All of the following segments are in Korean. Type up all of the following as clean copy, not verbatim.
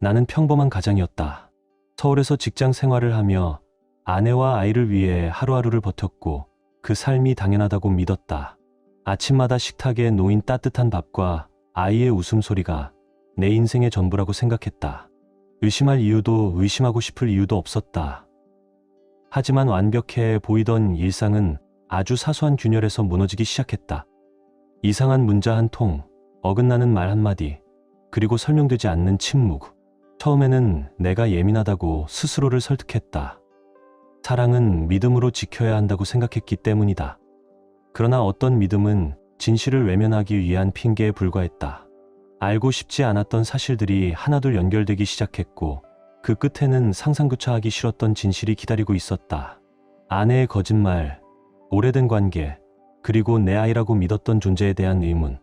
나는 평범한 가장이었다. 서울에서 직장 생활을 하며 아내와 아이를 위해 하루하루를 버텼고 그 삶이 당연하다고 믿었다. 아침마다 식탁에 놓인 따뜻한 밥과 아이의 웃음소리가 내 인생의 전부라고 생각했다. 의심할 이유도 의심하고 싶을 이유도 없었다. 하지만 완벽해 보이던 일상은 아주 사소한 균열에서 무너지기 시작했다. 이상한 문자 한 통, 어긋나는 말 한마디, 그리고 설명되지 않는 침묵. 처음에는 내가 예민하다고 스스로를 설득했다. 사랑은 믿음으로 지켜야 한다고 생각했기 때문이다. 그러나 어떤 믿음은 진실을 외면하기 위한 핑계에 불과했다. 알고 싶지 않았던 사실들이 하나둘 연결되기 시작했고 그 끝에는 상상조차 하기 싫었던 진실이 기다리고 있었다. 아내의 거짓말, 오래된 관계, 그리고 내 아이라고 믿었던 존재에 대한 의문.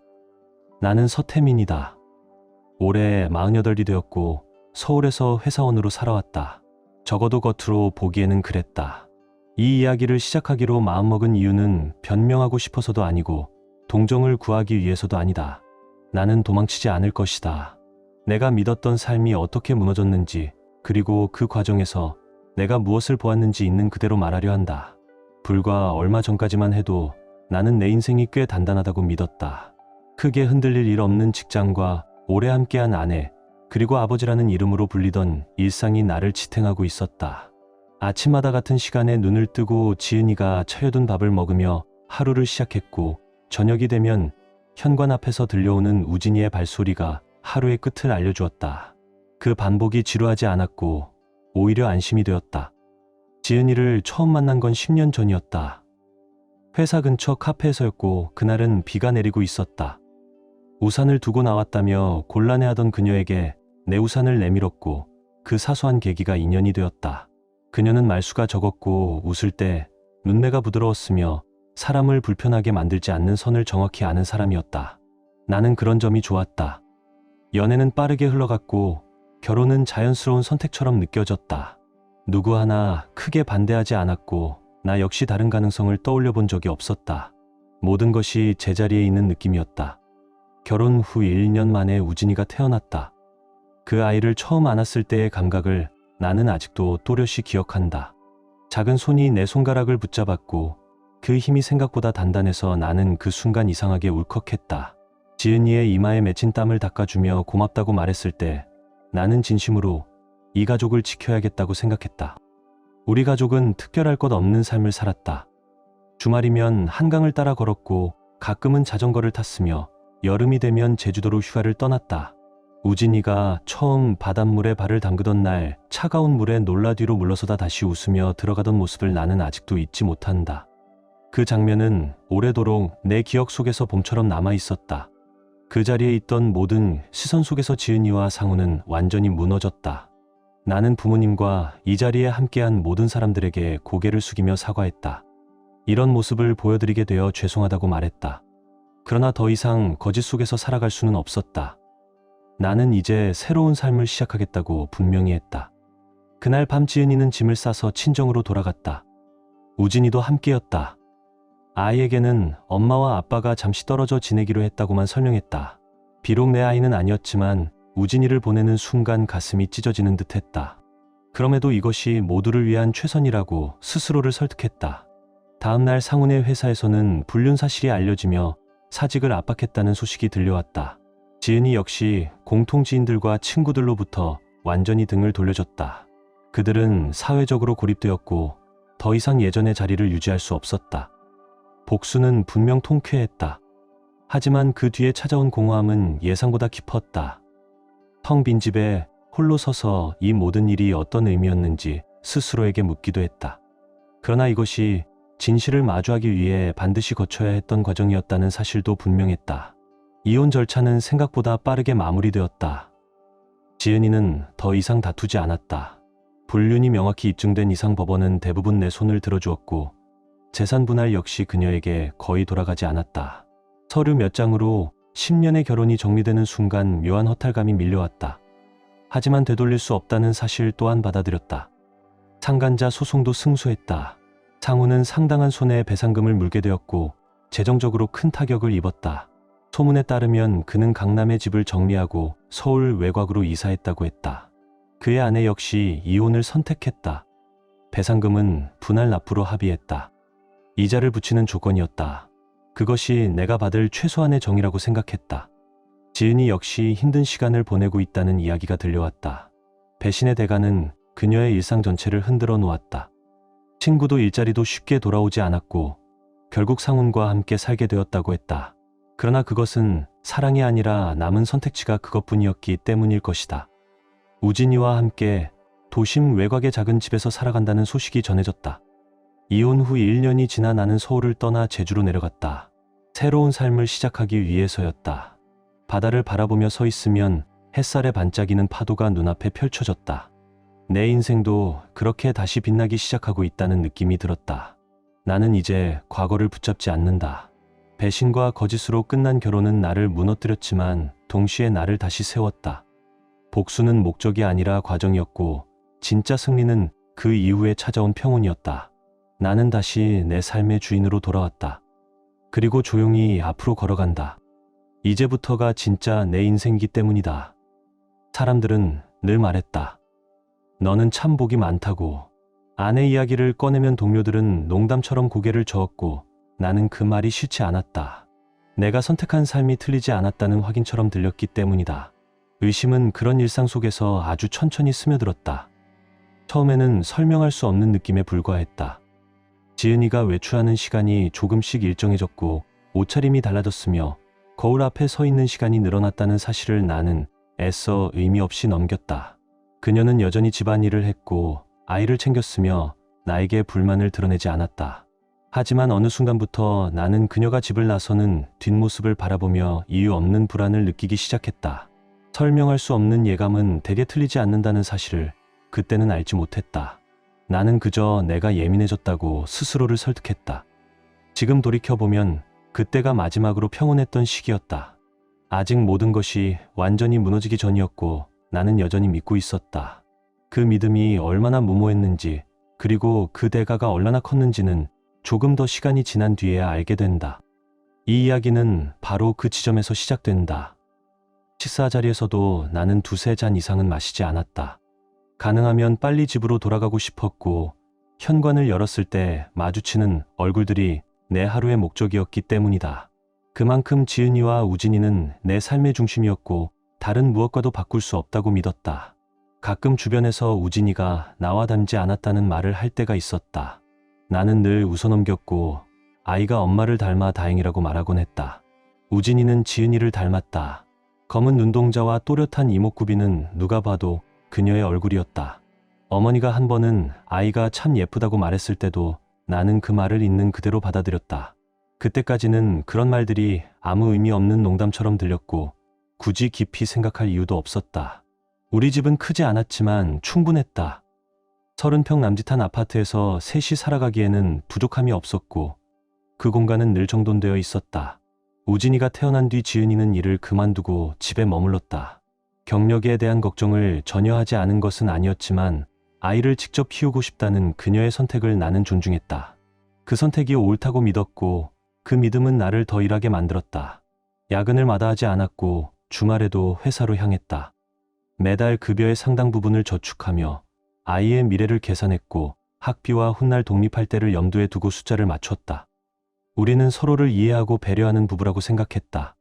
나는 서태민이다. 올해 48이 되었고 서울에서 회사원으로 살아왔다. 적어도 겉으로 보기에는 그랬다. 이 이야기를 시작하기로 마음먹은 이유는 변명하고 싶어서도 아니고 동정을 구하기 위해서도 아니다. 나는 도망치지 않을 것이다. 내가 믿었던 삶이 어떻게 무너졌는지, 그리고 그 과정에서 내가 무엇을 보았는지 있는 그대로 말하려 한다. 불과 얼마 전까지만 해도 나는 내 인생이 꽤 단단하다고 믿었다. 크게 흔들릴 일 없는 직장과 오래 함께한 아내, 그리고 아버지라는 이름으로 불리던 일상이 나를 지탱하고 있었다. 아침마다 같은 시간에 눈을 뜨고 지은이가 차려둔 밥을 먹으며 하루를 시작했고 저녁이 되면 현관 앞에서 들려오는 우진이의 발소리가 하루의 끝을 알려주었다. 그 반복이 지루하지 않았고 오히려 안심이 되었다. 지은이를 처음 만난 건 10년 전이었다. 회사 근처 카페에서였고 그날은 비가 내리고 있었다. 우산을 두고 나왔다며 곤란해하던 그녀에게 내 우산을 내밀었고 그 사소한 계기가 인연이 되었다. 그녀는 말수가 적었고 웃을 때 눈매가 부드러웠으며 사람을 불편하게 만들지 않는 선을 정확히 아는 사람이었다. 나는 그런 점이 좋았다. 연애는 빠르게 흘러갔고 결혼은 자연스러운 선택처럼 느껴졌다. 누구 하나 크게 반대하지 않았고 나 역시 다른 가능성을 떠올려 본 적이 없었다. 모든 것이 제자리에 있는 느낌이었다. 결혼 후 1년 만에 우진이가 태어났다. 그 아이를 처음 안았을 때의 감각을 나는 아직도 또렷이 기억한다. 작은 손이 내 손가락을 붙잡았고 그 힘이 생각보다 단단해서 나는 그 순간 이상하게 울컥했다. 지은이의 이마에 맺힌 땀을 닦아주며 고맙다고 말했을 때 나는 진심으로 이 가족을 지켜야겠다고 생각했다. 우리 가족은 특별할 것 없는 삶을 살았다. 주말이면 한강을 따라 걸었고 가끔은 자전거를 탔으며 여름이 되면 제주도로 휴가를 떠났다. 우진이가 처음 바닷물에 발을 담그던 날 차가운 물에 놀라 뒤로 물러서다 다시 웃으며 들어가던 모습을 나는 아직도 잊지 못한다. 그 장면은 오래도록 내 기억 속에서 봄처럼 남아 있었다. 그 자리에 있던 모든 시선 속에서 지은이와 상우는 완전히 무너졌다. 나는 부모님과 이 자리에 함께한 모든 사람들에게 고개를 숙이며 사과했다. 이런 모습을 보여드리게 되어 죄송하다고 말했다. 그러나 더 이상 거짓 속에서 살아갈 수는 없었다. 나는 이제 새로운 삶을 시작하겠다고 분명히 했다. 그날 밤 지은이는 짐을 싸서 친정으로 돌아갔다. 우진이도 함께였다. 아이에게는 엄마와 아빠가 잠시 떨어져 지내기로 했다고만 설명했다. 비록 내 아이는 아니었지만 우진이를 보내는 순간 가슴이 찢어지는 듯 했다. 그럼에도 이것이 모두를 위한 최선이라고 스스로를 설득했다. 다음 날 상훈의 회사에서는 불륜 사실이 알려지며 사직을 압박했다는 소식이 들려왔다. 지은이 역시 공통 지인들과 친구들로부터 완전히 등을 돌려줬다. 그들은 사회적으로 고립되었고 더 이상 예전의 자리를 유지할 수 없었다. 복수는 분명 통쾌했다. 하지만 그 뒤에 찾아온 공허함은 예상보다 깊었다. 텅 빈 집에 홀로 서서 이 모든 일이 어떤 의미였는지 스스로에게 묻기도 했다. 그러나 이것이 진실을 마주하기 위해 반드시 거쳐야 했던 과정이었다는 사실도 분명했다. 이혼 절차는 생각보다 빠르게 마무리되었다. 지은이는 더 이상 다투지 않았다. 불륜이 명확히 입증된 이상 법원은 대부분 내 손을 들어주었고 재산 분할 역시 그녀에게 거의 돌아가지 않았다. 서류 몇 장으로 10년의 결혼이 정리되는 순간 묘한 허탈감이 밀려왔다. 하지만 되돌릴 수 없다는 사실 또한 받아들였다. 상간자 소송도 승소했다. 상우는 상당한 손해의 배상금을 물게 되었고 재정적으로 큰 타격을 입었다. 소문에 따르면 그는 강남의 집을 정리하고 서울 외곽으로 이사했다고 했다. 그의 아내 역시 이혼을 선택했다. 배상금은 분할 납부로 합의했다. 이자를 붙이는 조건이었다. 그것이 내가 받을 최소한의 정이라고 생각했다. 지은이 역시 힘든 시간을 보내고 있다는 이야기가 들려왔다. 배신의 대가는 그녀의 일상 전체를 흔들어 놓았다. 친구도 일자리도 쉽게 돌아오지 않았고 결국 상훈과 함께 살게 되었다고 했다. 그러나 그것은 사랑이 아니라 남은 선택지가 그것뿐이었기 때문일 것이다. 우진이와 함께 도심 외곽의 작은 집에서 살아간다는 소식이 전해졌다. 이혼 후 1년이 지나 나는 서울을 떠나 제주로 내려갔다. 새로운 삶을 시작하기 위해서였다. 바다를 바라보며 서 있으면 햇살에 반짝이는 파도가 눈앞에 펼쳐졌다. 내 인생도 그렇게 다시 빛나기 시작하고 있다는 느낌이 들었다. 나는 이제 과거를 붙잡지 않는다. 배신과 거짓으로 끝난 결혼은 나를 무너뜨렸지만 동시에 나를 다시 세웠다. 복수는 목적이 아니라 과정이었고 진짜 승리는 그 이후에 찾아온 평온이었다. 나는 다시 내 삶의 주인으로 돌아왔다. 그리고 조용히 앞으로 걸어간다. 이제부터가 진짜 내 인생이기 때문이다. 사람들은 늘 말했다. 너는 참 복이 많다고. 아내 이야기를 꺼내면 동료들은 농담처럼 고개를 저었고 나는 그 말이 싫지 않았다. 내가 선택한 삶이 틀리지 않았다는 확인처럼 들렸기 때문이다. 의심은 그런 일상 속에서 아주 천천히 스며들었다. 처음에는 설명할 수 없는 느낌에 불과했다. 지은이가 외출하는 시간이 조금씩 일정해졌고 옷차림이 달라졌으며 거울 앞에 서 있는 시간이 늘어났다는 사실을 나는 애써 의미 없이 넘겼다. 그녀는 여전히 집안일을 했고 아이를 챙겼으며 나에게 불만을 드러내지 않았다. 하지만 어느 순간부터 나는 그녀가 집을 나서는 뒷모습을 바라보며 이유 없는 불안을 느끼기 시작했다. 설명할 수 없는 예감은 대개 틀리지 않는다는 사실을 그때는 알지 못했다. 나는 그저 내가 예민해졌다고 스스로를 설득했다. 지금 돌이켜보면 그때가 마지막으로 평온했던 시기였다. 아직 모든 것이 완전히 무너지기 전이었고 나는 여전히 믿고 있었다. 그 믿음이 얼마나 무모했는지 그리고 그 대가가 얼마나 컸는지는 조금 더 시간이 지난 뒤에야 알게 된다. 이 이야기는 바로 그 지점에서 시작된다. 식사 자리에서도 나는 두세 잔 이상은 마시지 않았다. 가능하면 빨리 집으로 돌아가고 싶었고 현관을 열었을 때 마주치는 얼굴들이 내 하루의 목적이었기 때문이다. 그만큼 지은이와 우진이는 내 삶의 중심이었고 다른 무엇과도 바꿀 수 없다고 믿었다. 가끔 주변에서 우진이가 나와 닮지 않았다는 말을 할 때가 있었다. 나는 늘 웃어넘겼고 아이가 엄마를 닮아 다행이라고 말하곤 했다. 우진이는 지은이를 닮았다. 검은 눈동자와 또렷한 이목구비는 누가 봐도 그녀의 얼굴이었다. 어머니가 한 번은 아이가 참 예쁘다고 말했을 때도 나는 그 말을 있는 그대로 받아들였다. 그때까지는 그런 말들이 아무 의미 없는 농담처럼 들렸고 굳이 깊이 생각할 이유도 없었다. 우리 집은 크지 않았지만 충분했다. 30평 남짓한 아파트에서 셋이 살아가기에는 부족함이 없었고 그 공간은 늘 정돈되어 있었다. 우진이가 태어난 뒤 지은이는 일을 그만두고 집에 머물렀다. 경력에 대한 걱정을 전혀 하지 않은 것은 아니었지만 아이를 직접 키우고 싶다는 그녀의 선택을 나는 존중했다. 그 선택이 옳다고 믿었고 그 믿음은 나를 더 일하게 만들었다. 야근을 마다하지 않았고 주말에도 회사로 향했다. 매달 급여의 상당 부분을 저축하며 아이의 미래를 계산했고 학비와 훗날 독립할 때를 염두에 두고 숫자를 맞췄다. 우리는 서로를 이해하고 배려하는 부부라고 생각했다.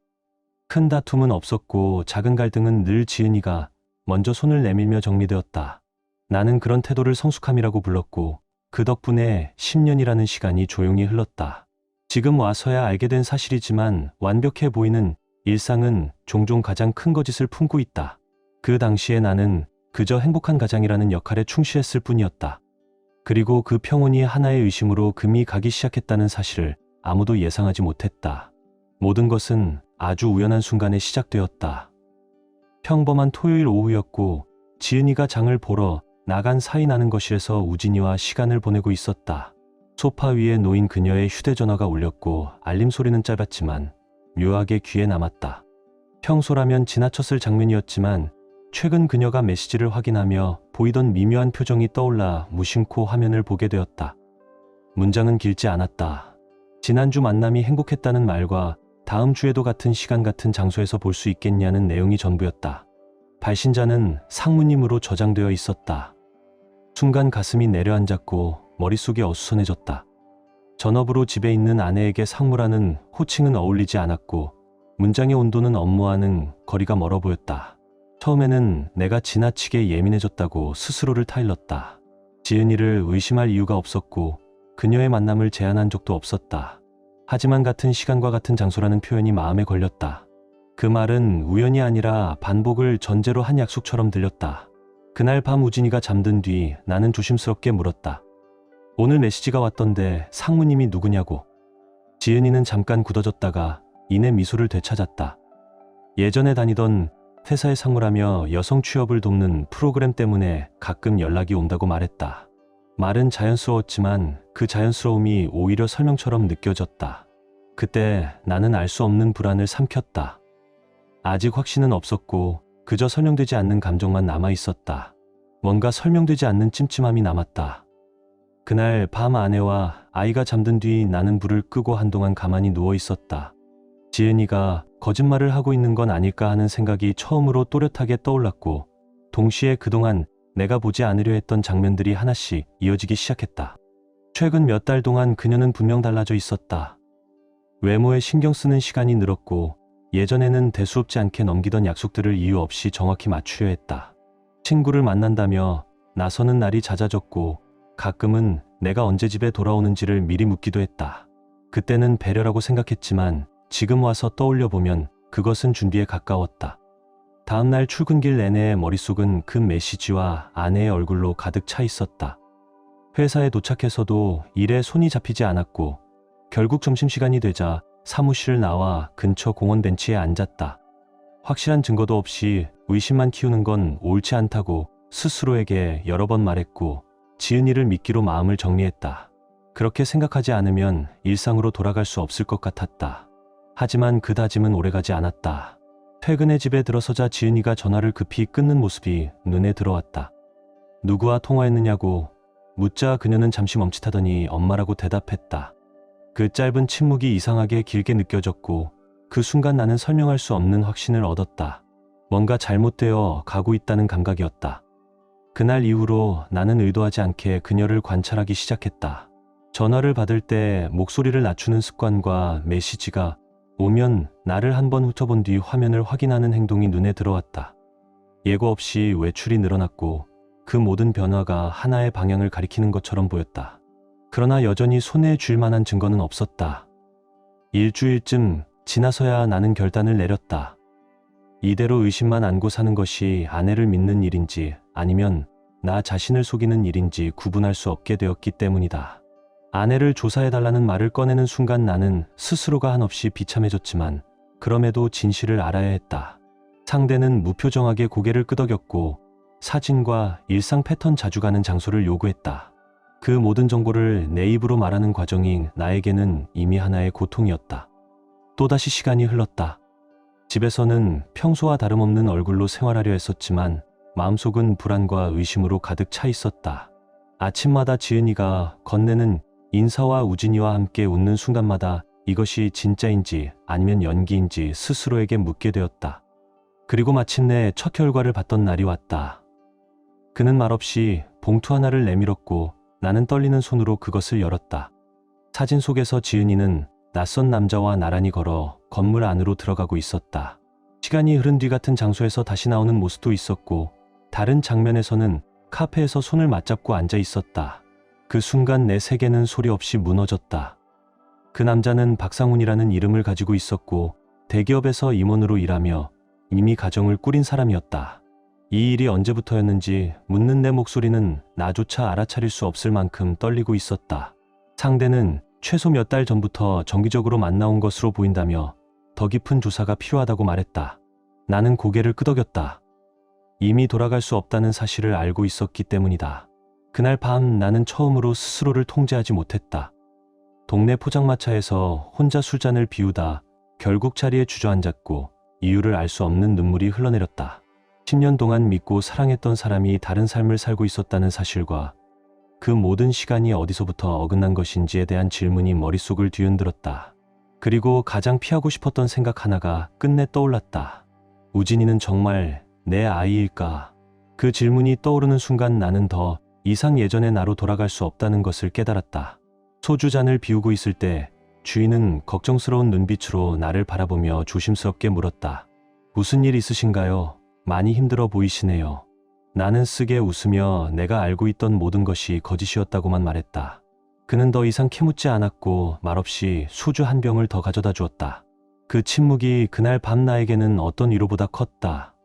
큰 다툼은 없었고 작은 갈등은 늘 지은이가 먼저 손을 내밀며 정리되었다. 나는 그런 태도를 성숙함이라고 불렀고 그 덕분에 10년이라는 시간이 조용히 흘렀다. 지금 와서야 알게 된 사실이지만 완벽해 보이는 일상은 종종 가장 큰 거짓을 품고 있다. 그 당시에 나는 그저 행복한 가장이라는 역할에 충실했을 뿐이었다. 그리고 그 평온이 하나의 의심으로 금이 가기 시작했다는 사실을 아무도 예상하지 못했다. 모든 것은 아주 우연한 순간에 시작되었다. 평범한 토요일 오후였고 지은이가 장을 보러 나간 사이 나는 거실에서 우진이와 시간을 보내고 있었다. 소파 위에 놓인 그녀의 휴대전화가 울렸고 알림 소리는 짧았지만 묘하게 귀에 남았다. 평소라면 지나쳤을 장면이었지만 최근 그녀가 메시지를 확인하며 보이던 미묘한 표정이 떠올라 무심코 화면을 보게 되었다. 문장은 길지 않았다. 지난주 만남이 행복했다는 말과 다음 주에도 같은 시간 같은 장소에서 볼 수 있겠냐는 내용이 전부였다. 발신자는 상무님으로 저장되어 있었다. 순간 가슴이 내려앉았고 머릿속이 어수선해졌다. 전업으로 집에 있는 아내에게 상무라는 호칭은 어울리지 않았고 문장의 온도는 업무와는 거리가 멀어 보였다. 처음에는 내가 지나치게 예민해졌다고 스스로를 타일렀다. 지은이를 의심할 이유가 없었고 그녀의 만남을 제안한 적도 없었다. 하지만 같은 시간과 같은 장소라는 표현이 마음에 걸렸다. 그 말은 우연이 아니라 반복을 전제로 한 약속처럼 들렸다. 그날 밤 우진이가 잠든 뒤 나는 조심스럽게 물었다. 오늘 메시지가 왔던데 상무님이 누구냐고. 지은이는 잠깐 굳어졌다가 이내 미소를 되찾았다. 예전에 다니던 회사의 상무라며 여성 취업을 돕는 프로그램 때문에 가끔 연락이 온다고 말했다. 말은 자연스러웠지만 그 자연스러움이 오히려 설명처럼 느껴졌다. 그때 나는 알 수 없는 불안을 삼켰다. 아직 확신은 없었고 그저 설명되지 않는 감정만 남아 있었다. 뭔가 설명되지 않는 찜찜함이 남았다. 그날 밤 아내와 아이가 잠든 뒤 나는 불을 끄고 한동안 가만히 누워 있었다. 지은이가 거짓말을 하고 있는 건 아닐까 하는 생각이 처음으로 또렷하게 떠올랐고 동시에 그동안 내가 보지 않으려 했던 장면들이 하나씩 이어지기 시작했다. 최근 몇 달 동안 그녀는 분명 달라져 있었다. 외모에 신경 쓰는 시간이 늘었고 예전에는 대수롭지 않게 넘기던 약속들을 이유 없이 정확히 맞추려 했다. 친구를 만난다며 나서는 날이 잦아졌고 가끔은 내가 언제 집에 돌아오는지를 미리 묻기도 했다. 그때는 배려라고 생각했지만 지금 와서 떠올려 보면 그것은 준비에 가까웠다. 다음날 출근길 내내 머릿속은 그 메시지와 아내의 얼굴로 가득 차 있었다. 회사에 도착해서도 일에 손이 잡히지 않았고 결국 점심시간이 되자 사무실을 나와 근처 공원 벤치에 앉았다. 확실한 증거도 없이 의심만 키우는 건 옳지 않다고 스스로에게 여러 번 말했고 지은이를 믿기로 마음을 정리했다. 그렇게 생각하지 않으면 일상으로 돌아갈 수 없을 것 같았다. 하지만 그 다짐은 오래가지 않았다. 퇴근해 집에 들어서자 지은이가 전화를 급히 끊는 모습이 눈에 들어왔다. 누구와 통화했느냐고 묻자 그녀는 잠시 멈칫하더니 엄마라고 대답했다. 그 짧은 침묵이 이상하게 길게 느껴졌고 그 순간 나는 설명할 수 없는 확신을 얻었다. 뭔가 잘못되어 가고 있다는 감각이었다. 그날 이후로 나는 의도하지 않게 그녀를 관찰하기 시작했다. 전화를 받을 때 목소리를 낮추는 습관과 메시지가 오면 나를 한번 훑어본 뒤 화면을 확인하는 행동이 눈에 들어왔다. 예고 없이 외출이 늘어났고 그 모든 변화가 하나의 방향을 가리키는 것처럼 보였다. 그러나 여전히 손에 쥘 만한 증거는 없었다. 일주일쯤 지나서야 나는 결단을 내렸다. 이대로 의심만 안고 사는 것이 아내를 믿는 일인지 아니면 나 자신을 속이는 일인지 구분할 수 없게 되었기 때문이다. 아내를 조사해달라는 말을 꺼내는 순간 나는 스스로가 한없이 비참해졌지만 그럼에도 진실을 알아야 했다. 상대는 무표정하게 고개를 끄덕였고 사진과 일상 패턴 자주 가는 장소를 요구했다. 그 모든 정보를 내 입으로 말하는 과정이 나에게는 이미 하나의 고통이었다. 또다시 시간이 흘렀다. 집에서는 평소와 다름없는 얼굴로 생활하려 했었지만 마음속은 불안과 의심으로 가득 차 있었다. 아침마다 지은이가 건네는 인사와 우진이와 함께 웃는 순간마다 이것이 진짜인지 아니면 연기인지 스스로에게 묻게 되었다. 그리고 마침내 첫 결과를 받던 날이 왔다. 그는 말없이 봉투 하나를 내밀었고 나는 떨리는 손으로 그것을 열었다. 사진 속에서 지은이는 낯선 남자와 나란히 걸어 건물 안으로 들어가고 있었다. 시간이 흐른 뒤 같은 장소에서 다시 나오는 모습도 있었고 다른 장면에서는 카페에서 손을 맞잡고 앉아 있었다. 그 순간 내 세계는 소리 없이 무너졌다. 그 남자는 박상훈이라는 이름을 가지고 있었고 대기업에서 임원으로 일하며 이미 가정을 꾸린 사람이었다. 이 일이 언제부터였는지 묻는 내 목소리는 나조차 알아차릴 수 없을 만큼 떨리고 있었다. 상대는 최소 몇 달 전부터 정기적으로 만나온 것으로 보인다며 더 깊은 조사가 필요하다고 말했다. 나는 고개를 끄덕였다. 이미 돌아갈 수 없다는 사실을 알고 있었기 때문이다. 그날 밤 나는 처음으로 스스로를 통제하지 못했다. 동네 포장마차에서 혼자 술잔을 비우다 결국 자리에 주저앉았고 이유를 알 수 없는 눈물이 흘러내렸다. 10년 동안 믿고 사랑했던 사람이 다른 삶을 살고 있었다는 사실과 그 모든 시간이 어디서부터 어긋난 것인지에 대한 질문이 머릿속을 뒤흔들었다. 그리고 가장 피하고 싶었던 생각 하나가 끝내 떠올랐다. 우진이는 정말 내 아이일까? 그 질문이 떠오르는 순간 나는 더 이상 예전의 나로 돌아갈 수 없다는 것을 깨달았다. 소주 잔을 비우고 있을 때 주인은 걱정스러운 눈빛으로 나를 바라보며 조심스럽게 물었다. 무슨 일 있으신가요? 많이 힘들어 보이시네요. 나는 쓰게 웃으며 내가 알고 있던 모든 것이 거짓이었다고만 말했다. 그는 더 이상 캐묻지 않았고 말없이 소주 한 병을 더 가져다 주었다. 그 침묵이 그날 밤 나에게는 어떤 위로보다 컸다.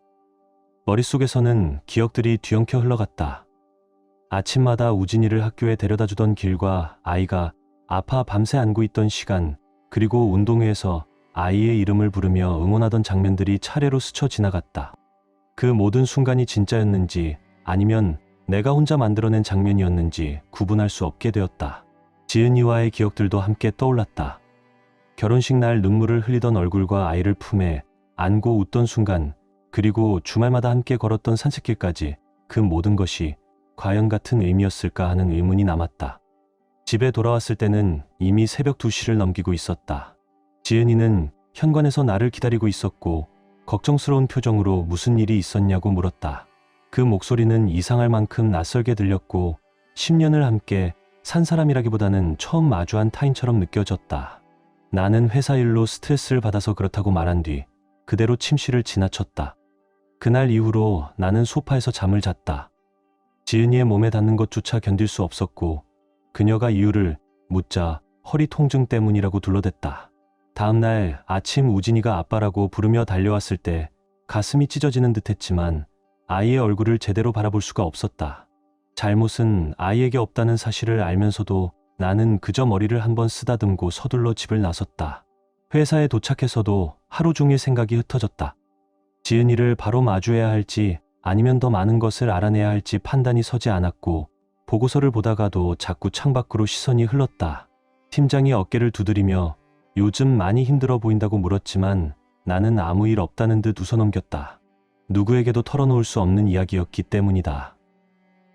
머릿속에서는 기억들이 뒤엉켜 흘러갔다. 아침마다 우진이를 학교에 데려다 주던 길과 아이가 아파 밤새 안고 있던 시간, 그리고 운동회에서 아이의 이름을 부르며 응원하던 장면들이 차례로 스쳐 지나갔다. 그 모든 순간이 진짜였는지 아니면 내가 혼자 만들어낸 장면이었는지 구분할 수 없게 되었다. 지은이와의 기억들도 함께 떠올랐다. 결혼식 날 눈물을 흘리던 얼굴과 아이를 품에 안고 웃던 순간, 그리고 주말마다 함께 걸었던 산책길까지 그 모든 것이 과연 같은 의미였을까 하는 의문이 남았다. 집에 돌아왔을 때는 이미 새벽 2시를 넘기고 있었다. 지은이는 현관에서 나를 기다리고 있었고 걱정스러운 표정으로 무슨 일이 있었냐고 물었다. 그 목소리는 이상할 만큼 낯설게 들렸고 10년을 함께 산 사람이라기보다는 처음 마주한 타인처럼 느껴졌다. 나는 회사 일로 스트레스를 받아서 그렇다고 말한 뒤 그대로 침실을 지나쳤다. 그날 이후로 나는 소파에서 잠을 잤다. 지은이의 몸에 닿는 것조차 견딜 수 없었고 그녀가 이유를 묻자 허리 통증 때문이라고 둘러댔다. 다음날 아침 우진이가 아빠라고 부르며 달려왔을 때 가슴이 찢어지는 듯했지만 아이의 얼굴을 제대로 바라볼 수가 없었다. 잘못은 아이에게 없다는 사실을 알면서도 나는 그저 머리를 한번 쓰다듬고 서둘러 집을 나섰다. 회사에 도착해서도 하루 종일 생각이 흩어졌다. 지은이를 바로 마주해야 할지 아니면 더 많은 것을 알아내야 할지 판단이 서지 않았고 보고서를 보다가도 자꾸 창밖으로 시선이 흘렀다. 팀장이 어깨를 두드리며 요즘 많이 힘들어 보인다고 물었지만 나는 아무 일 없다는 듯 웃어넘겼다. 누구에게도 털어놓을 수 없는 이야기였기 때문이다.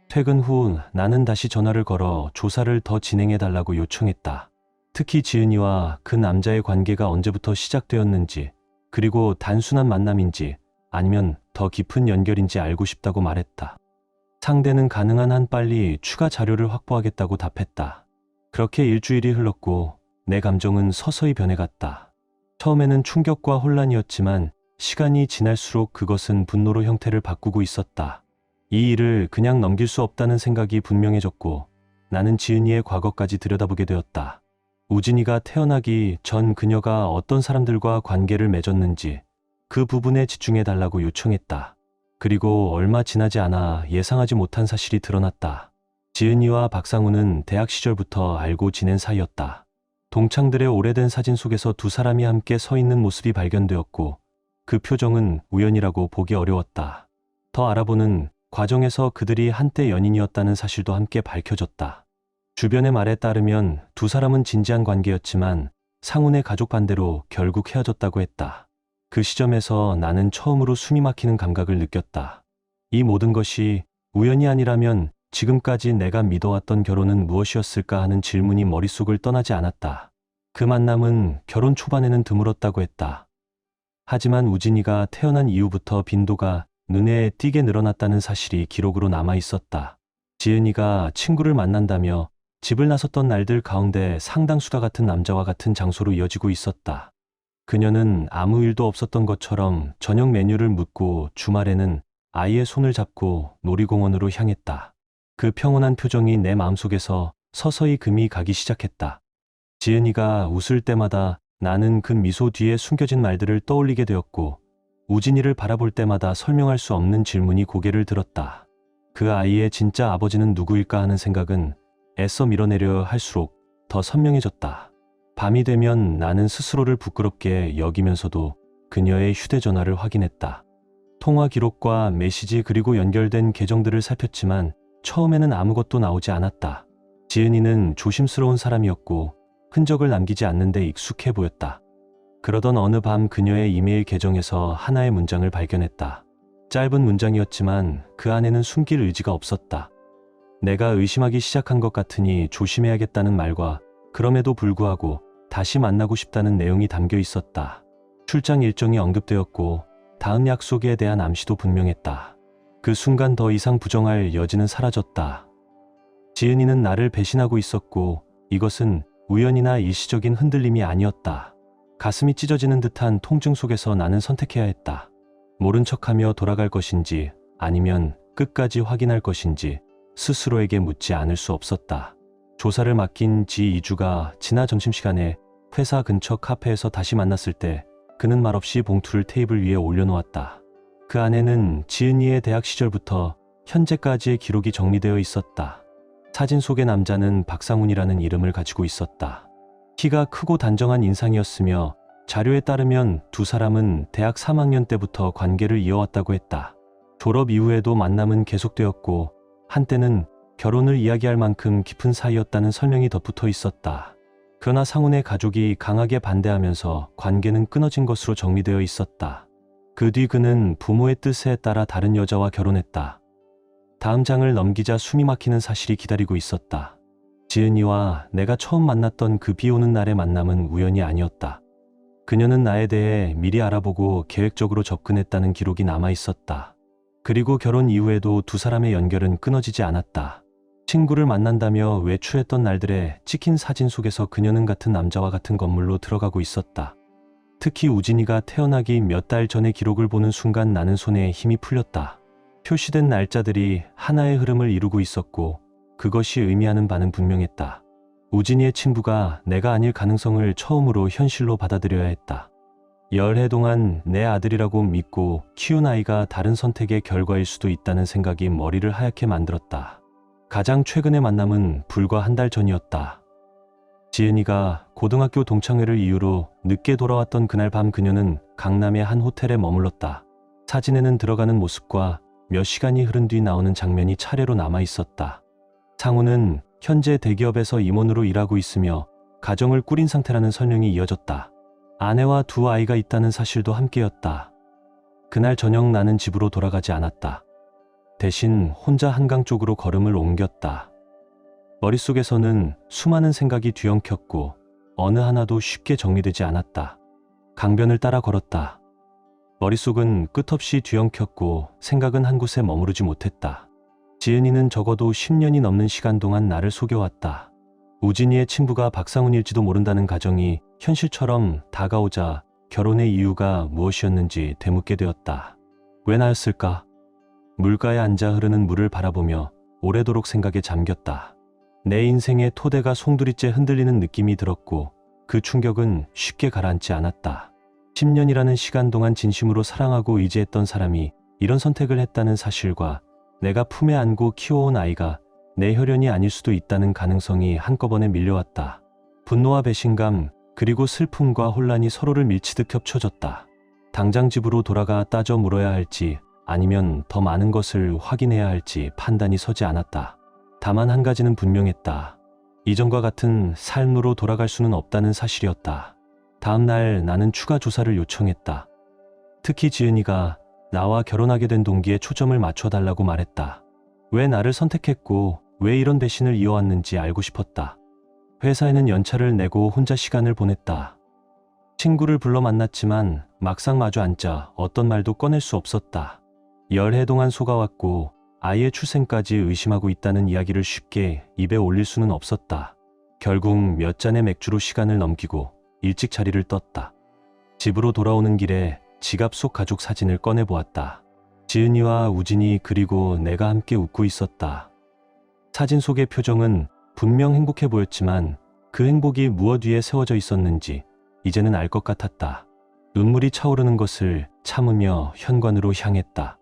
퇴근 후 나는 다시 전화를 걸어 조사를 더 진행해달라고 요청했다. 특히 지은이와 그 남자의 관계가 언제부터 시작되었는지, 그리고 단순한 만남인지 아니면 더 깊은 연결인지 알고 싶다고 말했다. 상대는 가능한 한 빨리 추가 자료를 확보하겠다고 답했다. 그렇게 일주일이 흘렀고 내 감정은 서서히 변해갔다. 처음에는 충격과 혼란이었지만 시간이 지날수록 그것은 분노로 형태를 바꾸고 있었다. 이 일을 그냥 넘길 수 없다는 생각이 분명해졌고 나는 지은이의 과거까지 들여다보게 되었다. 우진이가 태어나기 전 그녀가 어떤 사람들과 관계를 맺었는지 그 부분에 집중해달라고 요청했다. 그리고 얼마 지나지 않아 예상하지 못한 사실이 드러났다. 지은이와 박상우는 대학 시절부터 알고 지낸 사이였다. 동창들의 오래된 사진 속에서 두 사람이 함께 서 있는 모습이 발견되었고 그 표정은 우연이라고 보기 어려웠다. 더 알아보는 과정에서 그들이 한때 연인이었다는 사실도 함께 밝혀졌다. 주변의 말에 따르면 두 사람은 진지한 관계였지만 상훈의 가족 반대로 결국 헤어졌다고 했다. 그 시점에서 나는 처음으로 숨이 막히는 감각을 느꼈다. 이 모든 것이 우연이 아니라면 지금까지 내가 믿어왔던 결혼은 무엇이었을까 하는 질문이 머릿속을 떠나지 않았다. 그 만남은 결혼 초반에는 드물었다고 했다. 하지만 우진이가 태어난 이후부터 빈도가 눈에 띄게 늘어났다는 사실이 기록으로 남아 있었다. 지은이가 친구를 만난다며 집을 나섰던 날들 가운데 상당수다 같은 남자와 같은 장소로 이어지고 있었다. 그녀는 아무 일도 없었던 것처럼 저녁 메뉴를 묻고 주말에는 아이의 손을 잡고 놀이공원으로 향했다. 그 평온한 표정이 내 마음속에서 서서히 금이 가기 시작했다. 지은이가 웃을 때마다 나는 그 미소 뒤에 숨겨진 말들을 떠올리게 되었고 우진이를 바라볼 때마다 설명할 수 없는 질문이 고개를 들었다. 그 아이의 진짜 아버지는 누구일까 하는 생각은 애써 밀어내려 할수록 더 선명해졌다. 밤이 되면 나는 스스로를 부끄럽게 여기면서도 그녀의 휴대전화를 확인했다. 통화 기록과 메시지 그리고 연결된 계정들을 살폈지만 처음에는 아무것도 나오지 않았다. 지은이는 조심스러운 사람이었고 흔적을 남기지 않는 데 익숙해 보였다. 그러던 어느 밤 그녀의 이메일 계정에서 하나의 문장을 발견했다. 짧은 문장이었지만 그 안에는 숨길 의지가 없었다. 내가 의심하기 시작한 것 같으니 조심해야겠다는 말과 그럼에도 불구하고 다시 만나고 싶다는 내용이 담겨 있었다. 출장 일정이 언급되었고 다음 약속에 대한 암시도 분명했다. 그 순간 더 이상 부정할 여지는 사라졌다. 지은이는 나를 배신하고 있었고 이것은 우연이나 일시적인 흔들림이 아니었다. 가슴이 찢어지는 듯한 통증 속에서 나는 선택해야 했다. 모른 척하며 돌아갈 것인지 아니면 끝까지 확인할 것인지 스스로에게 묻지 않을 수 없었다. 조사를 맡긴 지2주가 지나 점심시간에 회사 근처 카페에서 다시 만났을 때 그는 말없이 봉투를 테이블 위에 올려놓았다. 그 안에는 지은이의 대학 시절부터 현재까지의 기록이 정리되어 있었다. 사진 속의 남자는 박상훈이라는 이름을 가지고 있었다. 키가 크고 단정한 인상이었으며 자료에 따르면 두 사람은 대학 3학년 때부터 관계를 이어왔다고 했다. 졸업 이후에도 만남은 계속되었고 한때는 결혼을 이야기할 만큼 깊은 사이였다는 설명이 덧붙어 있었다. 그러나 상훈의 가족이 강하게 반대하면서 관계는 끊어진 것으로 정리되어 있었다. 그 뒤 그는 부모의 뜻에 따라 다른 여자와 결혼했다. 다음 장을 넘기자 숨이 막히는 사실이 기다리고 있었다. 지은이와 내가 처음 만났던 그 비 오는 날의 만남은 우연이 아니었다. 그녀는 나에 대해 미리 알아보고 계획적으로 접근했다는 기록이 남아 있었다. 그리고 결혼 이후에도 두 사람의 연결은 끊어지지 않았다. 친구를 만난다며 외출했던 날들에 찍힌 사진 속에서 그녀는 같은 남자와 같은 건물로 들어가고 있었다. 특히 우진이가 태어나기 몇 달 전의 기록을 보는 순간 나는 손에 힘이 풀렸다. 표시된 날짜들이 하나의 흐름을 이루고 있었고 그것이 의미하는 바는 분명했다. 우진이의 친부가 내가 아닐 가능성을 처음으로 현실로 받아들여야 했다. 열해 동안 내 아들이라고 믿고 키운 아이가 다른 선택의 결과일 수도 있다는 생각이 머리를 하얗게 만들었다. 가장 최근의 만남은 불과 한 달 전이었다. 지은이가 고등학교 동창회를 이유로 늦게 돌아왔던 그날 밤 그녀는 강남의 한 호텔에 머물렀다. 사진에는 들어가는 모습과 몇 시간이 흐른 뒤 나오는 장면이 차례로 남아 있었다. 상우는 현재 대기업에서 임원으로 일하고 있으며 가정을 꾸린 상태라는 설명이 이어졌다. 아내와 두 아이가 있다는 사실도 함께였다. 그날 저녁 나는 집으로 돌아가지 않았다. 대신 혼자 한강 쪽으로 걸음을 옮겼다. 머릿속에서는 수많은 생각이 뒤엉켰고 어느 하나도 쉽게 정리되지 않았다. 강변을 따라 걸었다. 머릿속은 끝없이 뒤엉켰고 생각은 한 곳에 머무르지 못했다. 지은이는 적어도 10년이 넘는 시간 동안 나를 속여왔다. 우진이의 친부가 박상훈일지도 모른다는 가정이 현실처럼 다가오자 결혼의 이유가 무엇이었는지 되묻게 되었다. 왜 나였을까? 물가에 앉아 흐르는 물을 바라보며 오래도록 생각에 잠겼다. 내 인생의 토대가 송두리째 흔들리는 느낌이 들었고 그 충격은 쉽게 가라앉지 않았다. 10년이라는 시간 동안 진심으로 사랑하고 의지했던 사람이 이런 선택을 했다는 사실과 내가 품에 안고 키워온 아이가 내 혈연이 아닐 수도 있다는 가능성이 한꺼번에 밀려왔다. 분노와 배신감 그리고 슬픔과 혼란이 서로를 밀치듯 겹쳐졌다. 당장 집으로 돌아가 따져 물어야 할지 아니면 더 많은 것을 확인해야 할지 판단이 서지 않았다. 다만 한 가지는 분명했다. 이전과 같은 삶으로 돌아갈 수는 없다는 사실이었다. 다음 날 나는 추가 조사를 요청했다. 특히 지은이가 나와 결혼하게 된 동기에 초점을 맞춰달라고 말했다. 왜 나를 선택했고 왜 이런 배신을 이어왔는지 알고 싶었다. 회사에는 연차를 내고 혼자 시간을 보냈다. 친구를 불러 만났지만 막상 마주 앉자 어떤 말도 꺼낼 수 없었다. 열해 동안 속아왔고 아이의 출생까지 의심하고 있다는 이야기를 쉽게 입에 올릴 수는 없었다. 결국 몇 잔의 맥주로 시간을 넘기고 일찍 자리를 떴다. 집으로 돌아오는 길에 지갑 속 가족 사진을 꺼내보았다. 지은이와 우진이 그리고 내가 함께 웃고 있었다. 사진 속의 표정은 분명 행복해 보였지만 그 행복이 무엇 위에 세워져 있었는지 이제는 알 것 같았다. 눈물이 차오르는 것을 참으며 현관으로 향했다.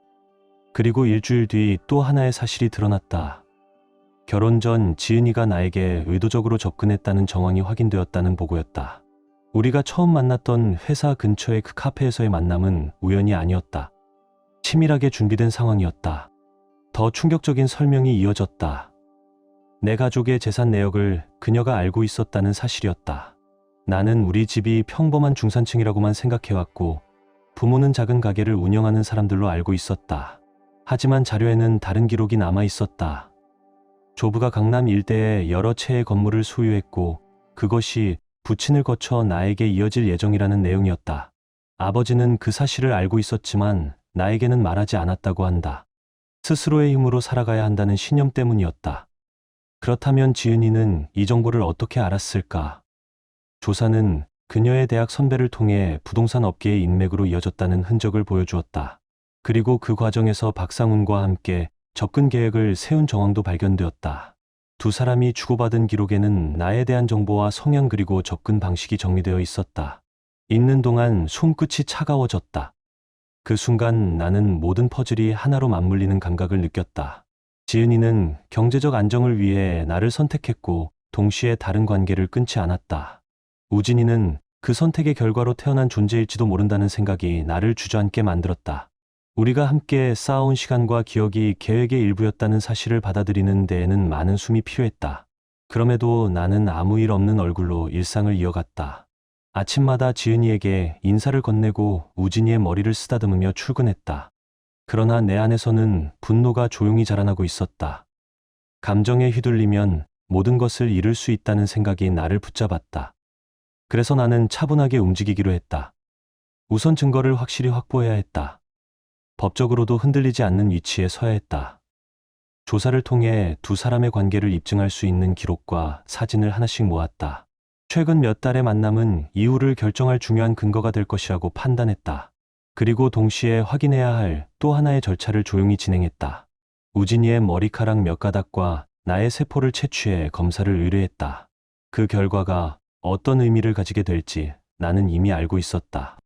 그리고 일주일 뒤 또 하나의 사실이 드러났다. 결혼 전 지은이가 나에게 의도적으로 접근했다는 정황이 확인되었다는 보고였다. 우리가 처음 만났던 회사 근처의 그 카페에서의 만남은 우연이 아니었다. 치밀하게 준비된 상황이었다. 더 충격적인 설명이 이어졌다. 내 가족의 재산 내역을 그녀가 알고 있었다는 사실이었다. 나는 우리 집이 평범한 중산층이라고만 생각해왔고 부모는 작은 가게를 운영하는 사람들로 알고 있었다. 하지만 자료에는 다른 기록이 남아 있었다. 조부가 강남 일대에 여러 채의 건물을 소유했고 그것이 부친을 거쳐 나에게 이어질 예정이라는 내용이었다. 아버지는 그 사실을 알고 있었지만 나에게는 말하지 않았다고 한다. 스스로의 힘으로 살아가야 한다는 신념 때문이었다. 그렇다면 지은이는 이 정보를 어떻게 알았을까? 조사는 그녀의 대학 선배를 통해 부동산 업계의 인맥으로 이어졌다는 흔적을 보여주었다. 그리고 그 과정에서 박상훈과 함께 접근 계획을 세운 정황도 발견되었다. 두 사람이 주고받은 기록에는 나에 대한 정보와 성향 그리고 접근 방식이 정리되어 있었다. 읽는 동안 손끝이 차가워졌다. 그 순간 나는 모든 퍼즐이 하나로 맞물리는 감각을 느꼈다. 지은이는 경제적 안정을 위해 나를 선택했고 동시에 다른 관계를 끊지 않았다. 우진이는 그 선택의 결과로 태어난 존재일지도 모른다는 생각이 나를 주저앉게 만들었다. 우리가 함께 쌓아온 시간과 기억이 계획의 일부였다는 사실을 받아들이는 데에는 많은 숨이 필요했다. 그럼에도 나는 아무 일 없는 얼굴로 일상을 이어갔다. 아침마다 지은이에게 인사를 건네고 우진이의 머리를 쓰다듬으며 출근했다. 그러나 내 안에서는 분노가 조용히 자라나고 있었다. 감정에 휘둘리면 모든 것을 잃을 수 있다는 생각이 나를 붙잡았다. 그래서 나는 차분하게 움직이기로 했다. 우선 증거를 확실히 확보해야 했다. 법적으로도 흔들리지 않는 위치에 서야 했다. 조사를 통해 두 사람의 관계를 입증할 수 있는 기록과 사진을 하나씩 모았다. 최근 몇 달의 만남은 이후를 결정할 중요한 근거가 될 것이라고 판단했다. 그리고 동시에 확인해야 할 또 하나의 절차를 조용히 진행했다. 우진이의 머리카락 몇 가닥과 나의 세포를 채취해 검사를 의뢰했다. 그 결과가 어떤 의미를 가지게 될지 나는 이미 알고 있었다.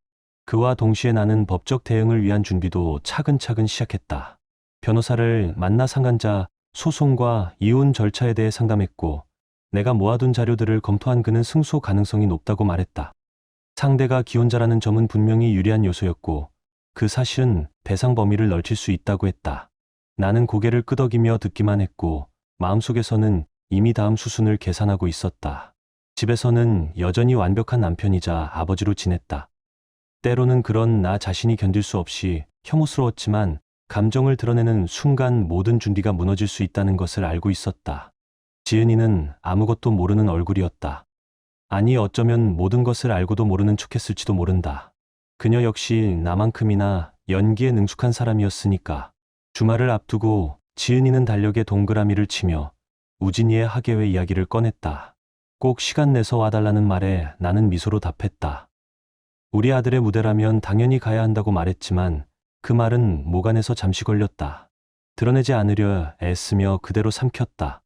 그와 동시에 나는 법적 대응을 위한 준비도 차근차근 시작했다. 변호사를 만나 상간자, 소송과 이혼 절차에 대해 상담했고 내가 모아둔 자료들을 검토한 그는 승소 가능성이 높다고 말했다. 상대가 기혼자라는 점은 분명히 유리한 요소였고 그 사실은 배상 범위를 넓힐 수 있다고 했다. 나는 고개를 끄덕이며 듣기만 했고 마음속에서는 이미 다음 수순을 계산하고 있었다. 집에서는 여전히 완벽한 남편이자 아버지로 지냈다. 때로는 그런 나 자신이 견딜 수 없이 혐오스러웠지만 감정을 드러내는 순간 모든 준비가 무너질 수 있다는 것을 알고 있었다. 지은이는 아무것도 모르는 얼굴이었다. 아니 어쩌면 모든 것을 알고도 모르는 척했을지도 모른다. 그녀 역시 나만큼이나 연기에 능숙한 사람이었으니까. 주말을 앞두고 지은이는 달력에 동그라미를 치며 우진이의 학예회 이야기를 꺼냈다. 꼭 시간 내서 와달라는 말에 나는 미소로 답했다. 우리 아들의 무대라면 당연히 가야 한다고 말했지만 그 말은 목 안에서 잠시 걸렸다. 드러내지 않으려 애쓰며 그대로 삼켰다.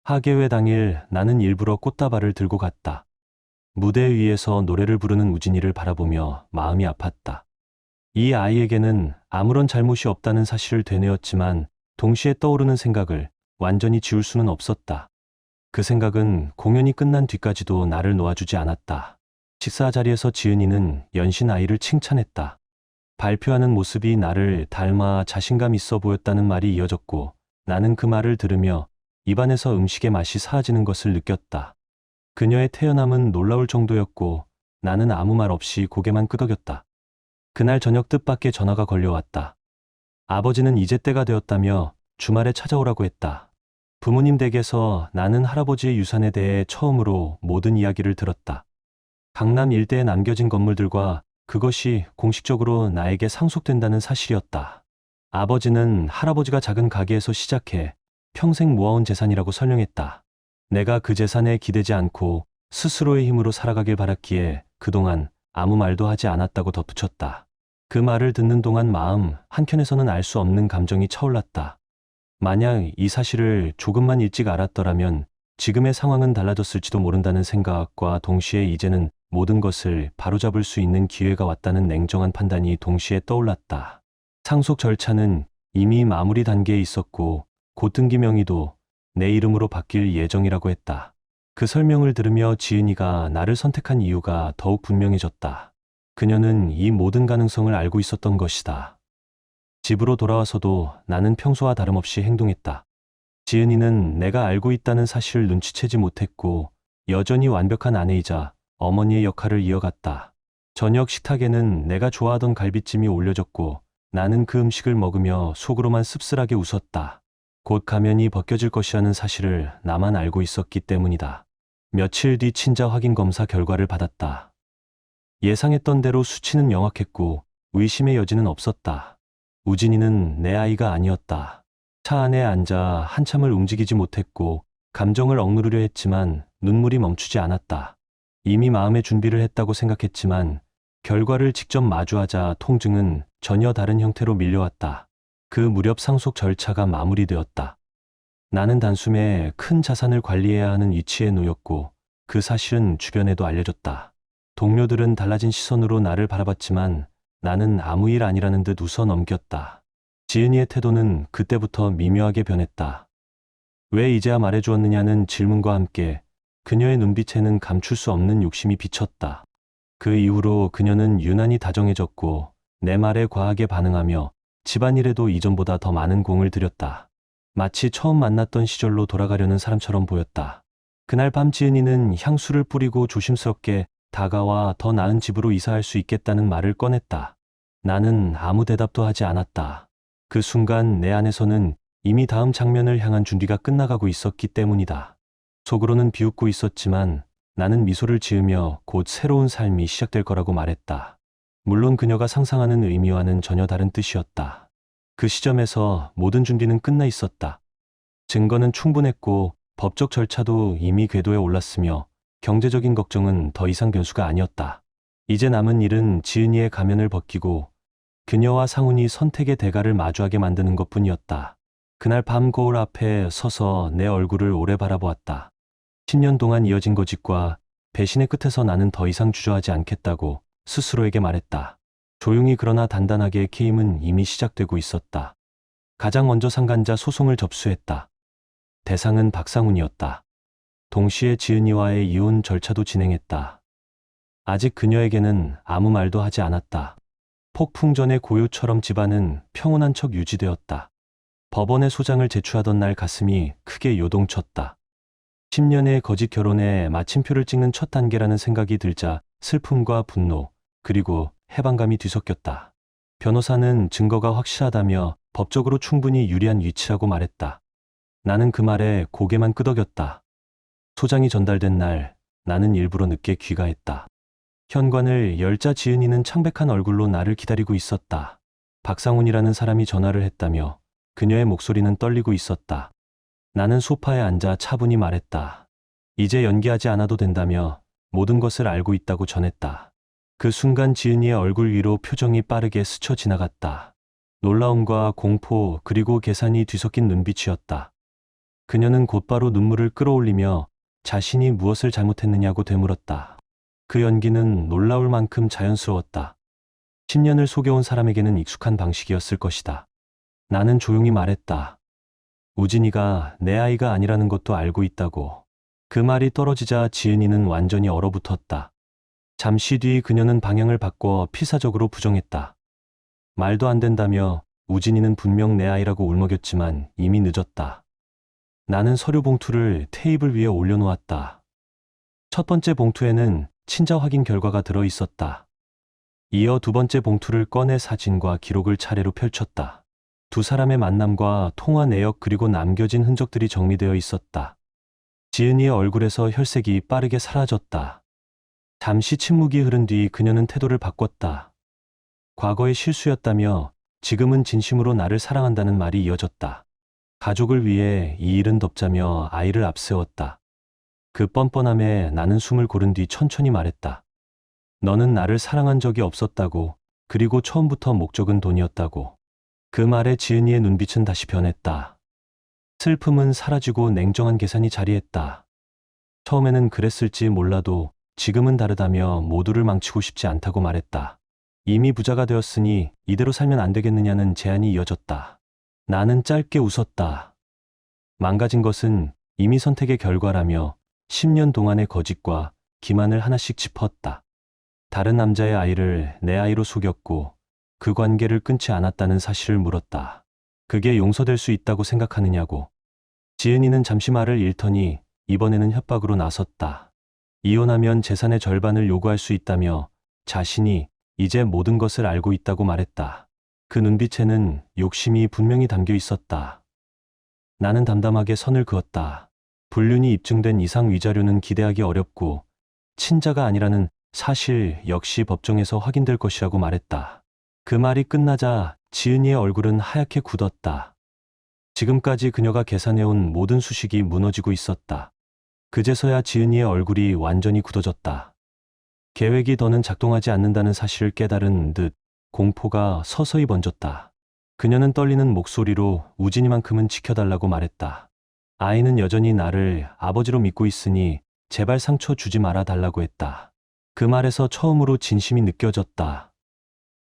학예회 당일 나는 일부러 꽃다발을 들고 갔다. 무대 위에서 노래를 부르는 우진이를 바라보며 마음이 아팠다. 이 아이에게는 아무런 잘못이 없다는 사실을 되뇌었지만 동시에 떠오르는 생각을 완전히 지울 수는 없었다. 그 생각은 공연이 끝난 뒤까지도 나를 놓아주지 않았다. 식사 자리에서 지은이는 연신 아이를 칭찬했다. 발표하는 모습이 나를 닮아 자신감 있어 보였다는 말이 이어졌고 나는 그 말을 들으며 입안에서 음식의 맛이 사라지는 것을 느꼈다. 그녀의 태어남은 놀라울 정도였고 나는 아무 말 없이 고개만 끄덕였다. 그날 저녁 뜻밖의 전화가 걸려왔다. 아버지는 이제 때가 되었다며 주말에 찾아오라고 했다. 부모님 댁에서 나는 할아버지의 유산에 대해 처음으로 모든 이야기를 들었다. 강남 일대에 남겨진 건물들과 그것이 공식적으로 나에게 상속된다는 사실이었다. 아버지는 할아버지가 작은 가게에서 시작해 평생 모아온 재산이라고 설명했다. 내가 그 재산에 기대지 않고 스스로의 힘으로 살아가길 바랐기에 그동안 아무 말도 하지 않았다고 덧붙였다. 그 말을 듣는 동안 마음 한켠에서는 알 수 없는 감정이 차올랐다. 만약 이 사실을 조금만 일찍 알았더라면 지금의 상황은 달라졌을지도 모른다는 생각과 동시에 이제는 모든 것을 바로잡을 수 있는 기회가 왔다는 냉정한 판단이 동시에 떠올랐다. 상속 절차는 이미 마무리 단계에 있었고 고등기 명의도 내 이름으로 바뀔 예정이라고 했다. 그 설명을 들으며 지은이가 나를 선택한 이유가 더욱 분명해졌다. 그녀는 이 모든 가능성을 알고 있었던 것이다. 집으로 돌아와서도 나는 평소와 다름없이 행동했다. 지은이는 내가 알고 있다는 사실을 눈치채지 못했고 여전히 완벽한 아내이자 어머니의 역할을 이어갔다. 저녁 식탁에는 내가 좋아하던 갈비찜이 올려졌고 나는 그 음식을 먹으며 속으로만 씁쓸하게 웃었다. 곧 가면이 벗겨질 것이라는 사실을 나만 알고 있었기 때문이다. 며칠 뒤 친자 확인 검사 결과를 받았다. 예상했던 대로 수치는 명확했고 의심의 여지는 없었다. 우진이는 내 아이가 아니었다. 차 안에 앉아 한참을 움직이지 못했고 감정을 억누르려 했지만 눈물이 멈추지 않았다. 이미 마음의 준비를 했다고 생각했지만 결과를 직접 마주하자 통증은 전혀 다른 형태로 밀려왔다. 그 무렵 상속 절차가 마무리되었다. 나는 단숨에 큰 자산을 관리해야 하는 위치에 놓였고 그 사실은 주변에도 알려졌다. 동료들은 달라진 시선으로 나를 바라봤지만 나는 아무 일 아니라는 듯 웃어 넘겼다. 지은이의 태도는 그때부터 미묘하게 변했다. 왜 이제야 말해주었느냐는 질문과 함께 그녀의 눈빛에는 감출 수 없는 욕심이 비쳤다. 그 이후로 그녀는 유난히 다정해졌고 내 말에 과하게 반응하며 집안일에도 이전보다 더 많은 공을 들였다. 마치 처음 만났던 시절로 돌아가려는 사람처럼 보였다. 그날 밤 지은이는 향수를 뿌리고 조심스럽게 다가와 더 나은 집으로 이사할 수 있겠다는 말을 꺼냈다. 나는 아무 대답도 하지 않았다. 그 순간 내 안에서는 이미 다음 장면을 향한 준비가 끝나가고 있었기 때문이다. 속으로는 비웃고 있었지만 나는 미소를 지으며 곧 새로운 삶이 시작될 거라고 말했다. 물론 그녀가 상상하는 의미와는 전혀 다른 뜻이었다. 그 시점에서 모든 준비는 끝나 있었다. 증거는 충분했고 법적 절차도 이미 궤도에 올랐으며 경제적인 걱정은 더 이상 변수가 아니었다. 이제 남은 일은 지은이의 가면을 벗기고 그녀와 상훈이 선택의 대가를 마주하게 만드는 것뿐이었다. 그날 밤 거울 앞에 서서 내 얼굴을 오래 바라보았다. 10년 동안 이어진 거짓과 배신의 끝에서 나는 더 이상 주저하지 않겠다고 스스로에게 말했다. 조용히 그러나 단단하게 게임은 이미 시작되고 있었다. 가장 먼저 상간자 소송을 접수했다. 대상은 박상훈이었다. 동시에 지은이와의 이혼 절차도 진행했다. 아직 그녀에게는 아무 말도 하지 않았다. 폭풍 전의 고요처럼 집안은 평온한 척 유지되었다. 법원에 소장을 제출하던 날 가슴이 크게 요동쳤다. 10년의 거짓 결혼에 마침표를 찍는 첫 단계라는 생각이 들자 슬픔과 분노, 그리고 해방감이 뒤섞였다. 변호사는 증거가 확실하다며 법적으로 충분히 유리한 위치라고 말했다. 나는 그 말에 고개만 끄덕였다. 소장이 전달된 날 나는 일부러 늦게 귀가했다. 현관을 열자 지은이는 창백한 얼굴로 나를 기다리고 있었다. 박상훈이라는 사람이 전화를 했다며 그녀의 목소리는 떨리고 있었다. 나는 소파에 앉아 차분히 말했다. 이제 연기하지 않아도 된다며 모든 것을 알고 있다고 전했다. 그 순간 지은이의 얼굴 위로 표정이 빠르게 스쳐 지나갔다. 놀라움과 공포 그리고 계산이 뒤섞인 눈빛이었다. 그녀는 곧바로 눈물을 끌어올리며 자신이 무엇을 잘못했느냐고 되물었다. 그 연기는 놀라울 만큼 자연스러웠다. 10년을 속여온 사람에게는 익숙한 방식이었을 것이다. 나는 조용히 말했다. 우진이가 내 아이가 아니라는 것도 알고 있다고. 그 말이 떨어지자 지은이는 완전히 얼어붙었다. 잠시 뒤 그녀는 방향을 바꿔 필사적으로 부정했다. 말도 안 된다며 우진이는 분명 내 아이라고 울먹였지만 이미 늦었다. 나는 서류 봉투를 테이블 위에 올려놓았다. 첫 번째 봉투에는 친자 확인 결과가 들어 있었다. 이어 두 번째 봉투를 꺼내 사진과 기록을 차례로 펼쳤다. 두 사람의 만남과 통화 내역 그리고 남겨진 흔적들이 정리되어 있었다. 지은이의 얼굴에서 혈색이 빠르게 사라졌다. 잠시 침묵이 흐른 뒤 그녀는 태도를 바꿨다. 과거의 실수였다며 지금은 진심으로 나를 사랑한다는 말이 이어졌다. 가족을 위해 이 일은 덮자며 아이를 앞세웠다. 그 뻔뻔함에 나는 숨을 고른 뒤 천천히 말했다. 너는 나를 사랑한 적이 없었다고, 그리고 처음부터 목적은 돈이었다고. 그 말에 지은이의 눈빛은 다시 변했다. 슬픔은 사라지고 냉정한 계산이 자리했다. 처음에는 그랬을지 몰라도 지금은 다르다며 모두를 망치고 싶지 않다고 말했다. 이미 부자가 되었으니 이대로 살면 안 되겠느냐는 제안이 이어졌다. 나는 짧게 웃었다. 망가진 것은 이미 선택의 결과라며 10년 동안의 거짓과 기만을 하나씩 짚었다. 다른 남자의 아이를 내 아이로 속였고 그 관계를 끊지 않았다는 사실을 물었다. 그게 용서될 수 있다고 생각하느냐고. 지은이는 잠시 말을 잃더니 이번에는 협박으로 나섰다. 이혼하면 재산의 절반을 요구할 수 있다며 자신이 이제 모든 것을 알고 있다고 말했다. 그 눈빛에는 욕심이 분명히 담겨 있었다. 나는 담담하게 선을 그었다. 불륜이 입증된 이상 위자료는 기대하기 어렵고 친자가 아니라는 사실 역시 법정에서 확인될 것이라고 말했다. 그 말이 끝나자 지은이의 얼굴은 하얗게 굳었다. 지금까지 그녀가 계산해온 모든 수식이 무너지고 있었다. 그제서야 지은이의 얼굴이 완전히 굳어졌다. 계획이 더는 작동하지 않는다는 사실을 깨달은 듯 공포가 서서히 번졌다. 그녀는 떨리는 목소리로 우진이만큼은 지켜달라고 말했다. 아이는 여전히 나를 아버지로 믿고 있으니 제발 상처 주지 말아 달라고 했다. 그 말에서 처음으로 진심이 느껴졌다.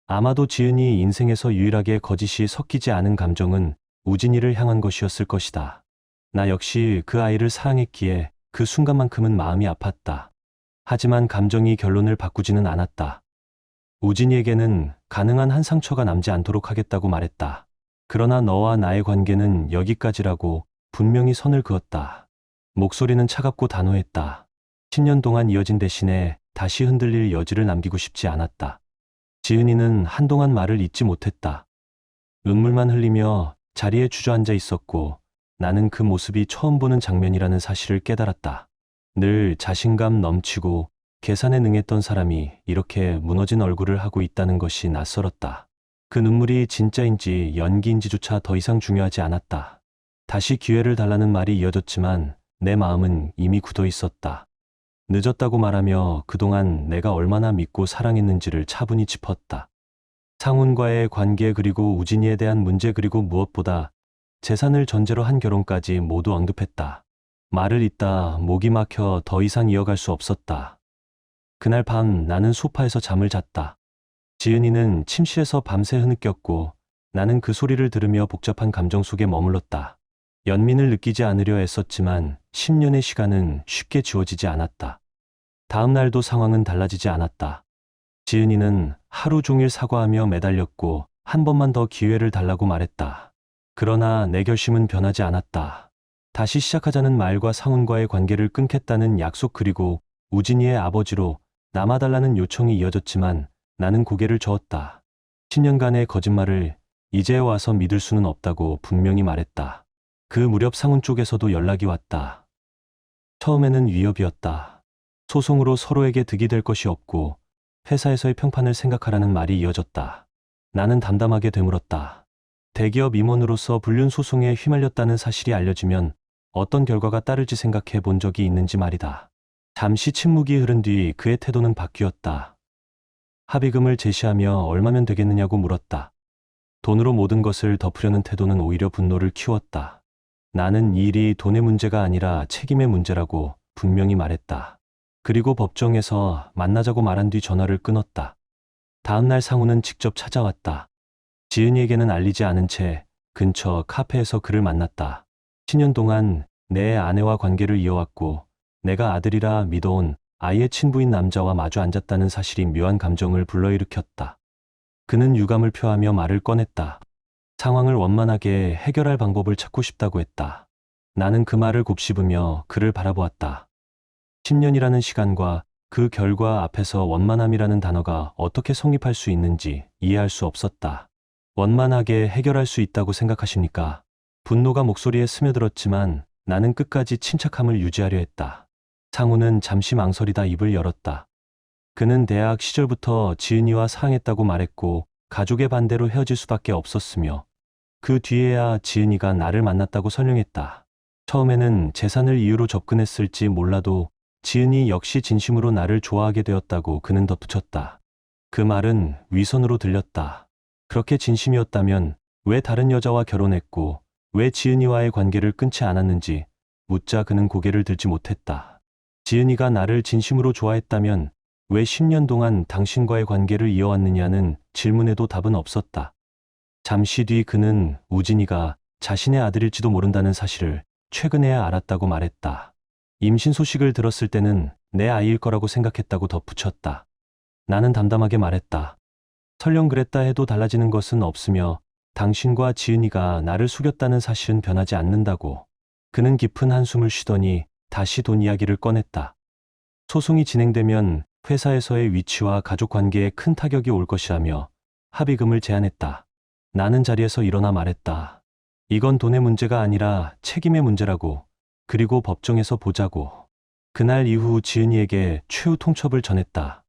아마도 지은이 인생에서 유일하게 거짓이 섞이지 않은 감정은 우진이를 향한 것이었을 것이다. 나 역시 그 아이를 사랑했기에 그 순간만큼은 마음이 아팠다. 하지만 감정이 결론을 바꾸지는 않았다. 우진이에게는 가능한 한 상처가 남지 않도록 하겠다고 말했다. 그러나 너와 나의 관계는 여기까지라고 분명히 선을 그었다. 목소리는 차갑고 단호했다. 10년 동안 이어진 대신에 다시 흔들릴 여지를 남기고 싶지 않았다. 지은이는 한동안 말을 잇지 못했다. 눈물만 흘리며 자리에 주저앉아 있었고 나는 그 모습이 처음 보는 장면이라는 사실을 깨달았다. 늘 자신감 넘치고 계산에 능했던 사람이 이렇게 무너진 얼굴을 하고 있다는 것이 낯설었다. 그 눈물이 진짜인지 연기인지조차 더 이상 중요하지 않았다. 다시 기회를 달라는 말이 이어졌지만 내 마음은 이미 굳어 있었다. 늦었다고 말하며 그동안 내가 얼마나 믿고 사랑했는지를 차분히 짚었다. 상훈과의 관계 그리고 우진이에 대한 문제 그리고 무엇보다 재산을 전제로 한 결혼까지 모두 언급했다. 말을 잇다 목이 막혀 더 이상 이어갈 수 없었다. 그날 밤 나는 소파에서 잠을 잤다. 지은이는 침실에서 밤새 흐느꼈고 나는 그 소리를 들으며 복잡한 감정 속에 머물렀다. 연민을 느끼지 않으려 애썼지만 10년의 시간은 쉽게 지워지지 않았다. 다음 날도 상황은 달라지지 않았다. 지은이는 하루 종일 사과하며 매달렸고 한 번만 더 기회를 달라고 말했다. 그러나 내 결심은 변하지 않았다. 다시 시작하자는 말과 상훈과의 관계를 끊겠다는 약속 그리고 우진이의 아버지로 남아달라는 요청이 이어졌지만 나는 고개를 저었다. 10년간의 거짓말을 이제 와서 믿을 수는 없다고 분명히 말했다. 그 무렵 상훈 쪽에서도 연락이 왔다. 처음에는 위협이었다. 소송으로 서로에게 득이 될 것이 없고 회사에서의 평판을 생각하라는 말이 이어졌다. 나는 담담하게 되물었다. 대기업 임원으로서 불륜 소송에 휘말렸다는 사실이 알려지면 어떤 결과가 따를지 생각해 본 적이 있는지 말이다. 잠시 침묵이 흐른 뒤 그의 태도는 바뀌었다. 합의금을 제시하며 얼마면 되겠느냐고 물었다. 돈으로 모든 것을 덮으려는 태도는 오히려 분노를 키웠다. 나는 이 일이 돈의 문제가 아니라 책임의 문제라고 분명히 말했다. 그리고 법정에서 만나자고 말한 뒤 전화를 끊었다. 다음 날 상우는 직접 찾아왔다. 지은이에게는 알리지 않은 채 근처 카페에서 그를 만났다. 10년 동안 내 아내와 관계를 이어왔고 내가 아들이라 믿어온 아이의 친부인 남자와 마주 앉았다는 사실이 묘한 감정을 불러일으켰다. 그는 유감을 표하며 말을 꺼냈다. 상황을 원만하게 해결할 방법을 찾고 싶다고 했다. 나는 그 말을 곱씹으며 그를 바라보았다. 10년이라는 시간과 그 결과 앞에서 원만함이라는 단어가 어떻게 성립할 수 있는지 이해할 수 없었다. 원만하게 해결할 수 있다고 생각하십니까? 분노가 목소리에 스며들었지만 나는 끝까지 침착함을 유지하려 했다. 상우는 잠시 망설이다 입을 열었다. 그는 대학 시절부터 지은이와 사랑했다고 말했고 가족의 반대로 헤어질 수밖에 없었으며 그 뒤에야 지은이가 나를 만났다고 설명했다. 처음에는 재산을 이유로 접근했을지 몰라도 지은이 역시 진심으로 나를 좋아하게 되었다고 그는 덧붙였다. 그 말은 위선으로 들렸다. 그렇게 진심이었다면 왜 다른 여자와 결혼했고 왜 지은이와의 관계를 끊지 않았는지 묻자 그는 고개를 들지 못했다. 지은이가 나를 진심으로 좋아했다면 왜 10년 동안 당신과의 관계를 이어왔느냐는 질문에도 답은 없었다. 잠시 뒤 그는 우진이가 자신의 아들일지도 모른다는 사실을 최근에야 알았다고 말했다. 임신 소식을 들었을 때는 내 아이일 거라고 생각했다고 덧붙였다. 나는 담담하게 말했다. 설령 그랬다 해도 달라지는 것은 없으며 당신과 지은이가 나를 속였다는 사실은 변하지 않는다고. 그는 깊은 한숨을 쉬더니 다시 돈 이야기를 꺼냈다. 소송이 진행되면 회사에서의 위치와 가족 관계에 큰 타격이 올 것이라며 합의금을 제안했다. 나는 자리에서 일어나 말했다. 이건 돈의 문제가 아니라 책임의 문제라고. 그리고 법정에서 보자고. 그날 이후 지은이에게 최후 통첩을 전했다.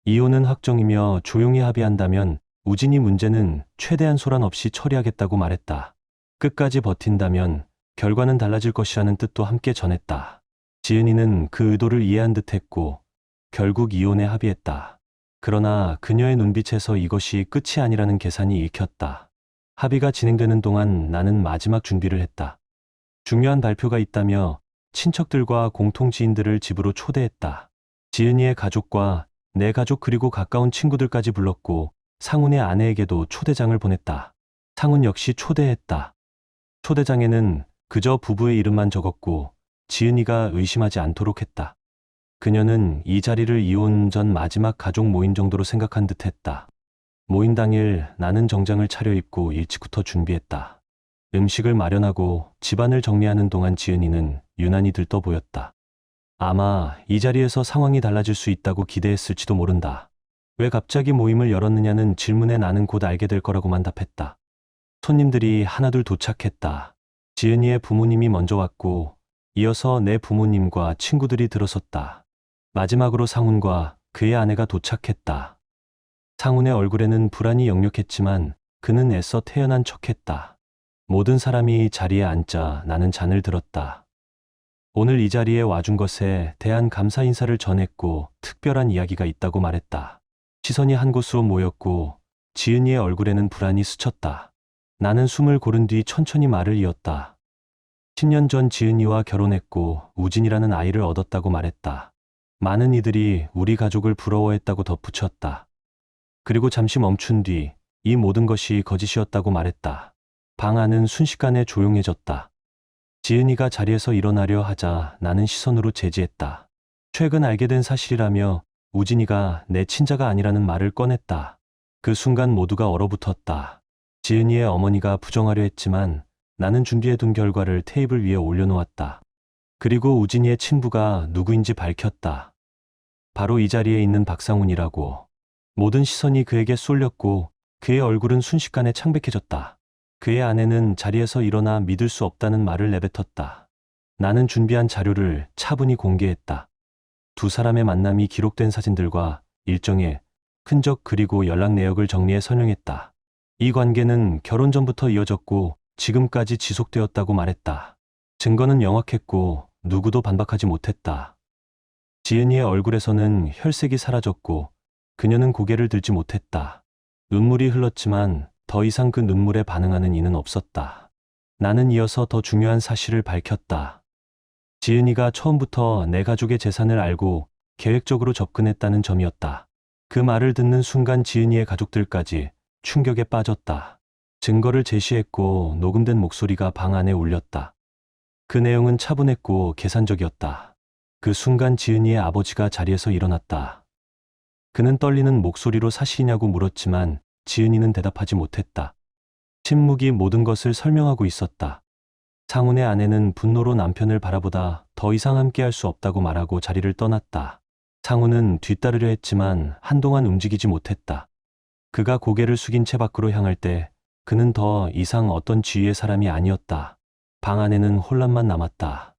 이혼은 확정이며 조용히 합의한다면 우진이 문제는 최대한 소란 없이 처리하겠다고 말했다. 끝까지 버틴다면 결과는 달라질 것이라는 뜻도 함께 전했다. 지은이는 그 의도를 이해한 듯했고 결국 이혼에 합의했다. 그러나 그녀의 눈빛에서 이것이 끝이 아니라는 계산이 읽혔다. 합의가 진행되는 동안 나는 마지막 준비를 했다. 중요한 발표가 있다며 친척들과 공통 지인들을 집으로 초대했다. 지은이의 가족과 내 가족 그리고 가까운 친구들까지 불렀고 상훈의 아내에게도 초대장을 보냈다. 상훈 역시 초대했다. 초대장에는 그저 부부의 이름만 적었고 지은이가 의심하지 않도록 했다. 그녀는 이 자리를 이혼 전 마지막 가족 모임 정도로 생각한 듯했다. 모임 당일 나는 정장을 차려입고 일찍부터 준비했다. 음식을 마련하고 집안을 정리하는 동안 지은이는 유난히 들떠 보였다. 아마 이 자리에서 상황이 달라질 수 있다고 기대했을지도 모른다. 왜 갑자기 모임을 열었느냐는 질문에 나는 곧 알게 될 거라고만 답했다. 손님들이 하나둘 도착했다. 지은이의 부모님이 먼저 왔고 이어서 내 부모님과 친구들이 들어섰다. 마지막으로 상훈과 그의 아내가 도착했다. 상훈의 얼굴에는 불안이 역력했지만 그는 애써 태연한 척했다. 모든 사람이 자리에 앉자 나는 잔을 들었다. 오늘 이 자리에 와준 것에 대한 감사 인사를 전했고 특별한 이야기가 있다고 말했다. 시선이 한 곳으로 모였고 지은이의 얼굴에는 불안이 스쳤다. 나는 숨을 고른 뒤 천천히 말을 이었다. 10년 전 지은이와 결혼했고 우진이라는 아이를 얻었다고 말했다. 많은 이들이 우리 가족을 부러워했다고 덧붙였다. 그리고 잠시 멈춘 뒤 이 모든 것이 거짓이었다고 말했다. 방 안은 순식간에 조용해졌다. 지은이가 자리에서 일어나려 하자 나는 시선으로 제지했다. 최근 알게 된 사실이라며 우진이가 내 친자가 아니라는 말을 꺼냈다. 그 순간 모두가 얼어붙었다. 지은이의 어머니가 부정하려 했지만 나는 준비해둔 결과를 테이블 위에 올려놓았다. 그리고 우진이의 친부가 누구인지 밝혔다. 바로 이 자리에 있는 박상훈이라고. 모든 시선이 그에게 쏠렸고 그의 얼굴은 순식간에 창백해졌다. 그의 아내는 자리에서 일어나 믿을 수 없다는 말을 내뱉었다. 나는 준비한 자료를 차분히 공개했다. 두 사람의 만남이 기록된 사진들과 일정의 흔적 그리고 연락 내역을 정리해 설명했다. 이 관계는 결혼 전부터 이어졌고 지금까지 지속되었다고 말했다. 증거는 명확했고 누구도 반박하지 못했다. 지은이의 얼굴에서는 혈색이 사라졌고 그녀는 고개를 들지 못했다. 눈물이 흘렀지만 더 이상 그 눈물에 반응하는 이는 없었다. 나는 이어서 더 중요한 사실을 밝혔다. 지은이가 처음부터 내 가족의 재산을 알고 계획적으로 접근했다는 점이었다. 그 말을 듣는 순간 지은이의 가족들까지 충격에 빠졌다. 증거를 제시했고 녹음된 목소리가 방 안에 울렸다. 그 내용은 차분했고 계산적이었다. 그 순간 지은이의 아버지가 자리에서 일어났다. 그는 떨리는 목소리로 사실이냐고 물었지만 지은이는 대답하지 못했다. 침묵이 모든 것을 설명하고 있었다. 상훈의 아내는 분노로 남편을 바라보다 더 이상 함께할 수 없다고 말하고 자리를 떠났다. 상훈은 뒤따르려 했지만 한동안 움직이지 못했다. 그가 고개를 숙인 채 밖으로 향할 때 그는 더 이상 어떤 지위의 사람이 아니었다. 방 안에는 혼란만 남았다.